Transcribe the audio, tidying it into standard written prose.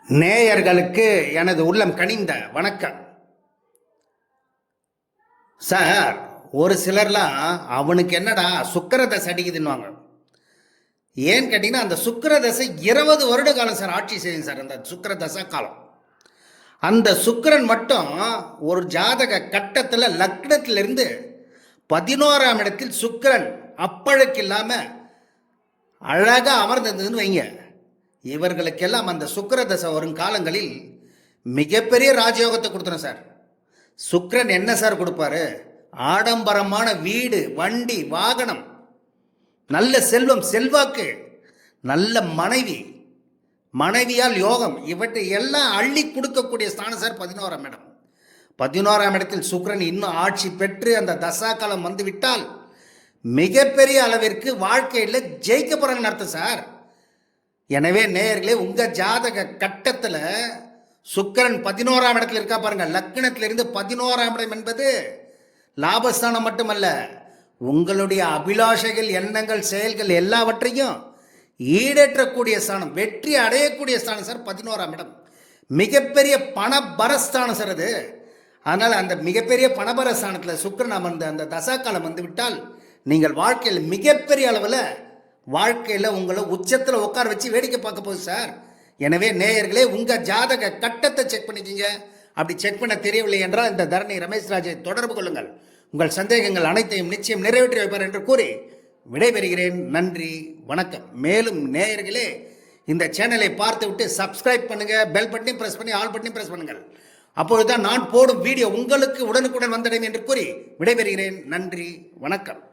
நேயர்களுக்கு எனது உள்ளம் கனிந்த வணக்கம். சார், ஒரு சிலர்லாம் அவனுக்கு என்னடா சுக்கிரதசை அடிக்குதுன்னுவாங்க. ஏன்னு கேட்டிங்கன்னா, அந்த சுக்கிரதசை 20 வருட காலம் சார் ஆட்சி செய்யும் சார். அந்த சுக்கிரதசை காலம், அந்த சுக்கிரன் மட்டும் ஒரு ஜாதக கட்டத்தில் லக்னத்திலிருந்து 11ஆம் இடத்தில் சுக்கிரன் அப்பழுக்கு இல்லாமல் அழகாக அமர்ந்ததுன்னு வைங்க. இவர்களுக்கெல்லாம் அந்த சுக்கிரதசை வரும் காலங்களில் மிகப்பெரிய ராஜயோகத்தை கொடுத்துரும் சார். சுக்கிரன் என்ன சார் கொடுப்பாரு? ஆடம்பரமான வீடு, வண்டி, வாகனம், நல்ல செல்வம், செல்வாக்கு, நல்ல மனைவி, மனைவியால் யோகம், இவற்றை எல்லாம் அள்ளி கொடுக்கக்கூடிய ஸ்தானம் சார் 11ஆம் இடம். 11ஆம் இடத்தில் சுக்கிரன் இன்னும் ஆட்சி பெற்று அந்த தசா காலம் வந்துவிட்டால் மிகப்பெரிய அளவிற்கு வாழ்க்கையில் ஜெயிக்க போறாங்கன்னு அர்த்தம் சார். எனவே நேயர்களே, உங்கள் ஜாதக கட்டத்தில் சுக்கிரன் 11ஆம் இடத்துல இருக்கா பாருங்க. லக்னத்திலிருந்து 11ஆம் இடம் என்பது லாபஸ்தானம் மட்டுமல்ல, உங்களுடைய அபிலாஷைகள், எண்ணங்கள், செயல்கள் எல்லாவற்றையும் ஈடேற்றக்கூடிய ஸ்தானம், வெற்றி அடையக்கூடிய ஸ்தானம் சார் 11ஆம் இடம். மிகப்பெரிய பணபரஸ்தானம் சார் அது. அதனால் அந்த மிகப்பெரிய பணபரஸ்தானத்தில் சுக்கிரன் அமர்ந்த அந்த தசாக்காலம் வந்து விட்டால் நீங்கள் வாழ்க்கையில் மிகப்பெரிய அளவில் வாழ்க்கையில் உங்களை உச்சத்தில் உட்கார வச்சு வேடிக்கை பார்க்க போகுது சார். எனவே நேயர்களே, உங்கள் ஜாதக கட்டத்தை செக் பண்ணிக்கிங்க. அப்படி செக் பண்ண தெரியவில்லை என்றால் இந்த தரணி ரமேஷ் ராஜை தொடர்பு கொள்ளுங்கள். உங்கள் சந்தேகங்கள் அனைத்தையும் நிச்சயம் நிறைவேற்றி வைப்பார் என்று கூறி விடைபெறுகிறேன். நன்றி, வணக்கம். மேலும் நேயர்களே, இந்த சேனலை பார்த்து விட்டு சப்ஸ்கிரைப் பண்ணுங்கள், பெல் பட்டனையும் ப்ரெஸ் பண்ணி ஆல் பட்டனையும் ப்ரெஸ் பண்ணுங்கள். அப்பொழுதுதான் நான் போடும் வீடியோ உங்களுக்கு உடனுக்குடன் வந்தடையும் என்று கூறி விடைபெறுகிறேன். நன்றி, வணக்கம்.